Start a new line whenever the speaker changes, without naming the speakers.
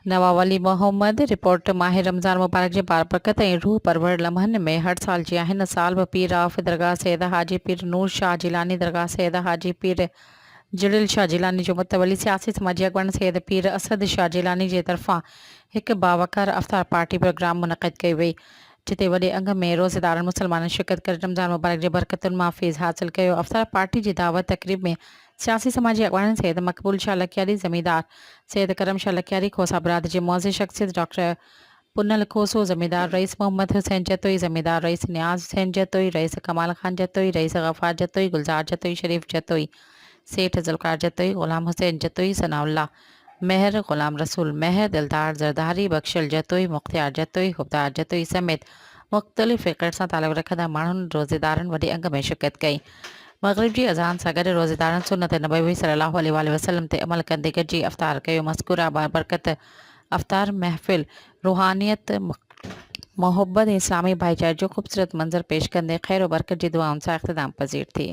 Nawab Ali Mohammad report माह रमज़ान मुबारक जे बारबरकत ऐं रूह परवर लम्हनि में हर साल जी आहिनि। साल ब पीर आफ दरगाह सैयद हाजी पीर नूर शाह जिलानी दरगाह सैयद हाजी पीर जुड़िल शाह जिलानी जो मुतवली सियासी समाजी अगवान सैयद पीर असद शाह जिलानी जे तरफ़ां हिकु बावकार अफ़्तार पार्टी प्रोग्राम मुनक़िद कई वई, जिते वॾे अंग में रोज़ेदारनि मुसलमाननि शिरकत करे रमज़ान मुबारक जे बरकतुनि मां फैज़ हासिल कयो। अफ़्तार पार्टी जी दावत तक़रीब में सियासी समाजी अगवान सैयद मकबूल शाह लखियारी, ज़मींदार सैयद करम शाह लखियारी, खोसा बरादरी जे मुअज़्ज़िज़ शख़्सियत डॉक्टर पुन्नल खोसो, ज़मींदार रईस मोहम्मद हुसैन जतोई, ज़मींदार रईस नियाज़ हुसैन जतोई, रईस कमाल खान जतोई, रईस गफ़ार जतोई, गुलजार जतोई, शरीफ जतोई, सेठ ज़ुल्फ़कार जतोई, ग़ुलाम हुसैन जतोई, सनाउल्लाह महर, ग़ुलाम रसूल महर, दिलदार ज़रदारी, बख्शल जतोई, मुख्तियार जतोई, खुबदार जतोई समेत मुख़्तलिफ़ फ़िक़र सां ताल्लुक़ रखंदड़ माण्हुनि रोज़ेदारनि वॾे अंग में शिरकत कई। मग़रिब जी अज़ान सां गॾु रोज़ेदारनि सुन्नत नबवी सल्लल्लाहु अलैहि वसल्लम ते अमल कंदे गॾिजी अफ़्तार कयो। मज़कूरा बारबरकत अफ़्तार महफ़िल रूहानियत, मोहब्बत ऐं इस्लामी भाईचारे जो ख़ूबसूरत मंज़र पेश कंदे ख़ैर बरकत जी दुआउनि सां इख़्तिताम पज़ीर थी।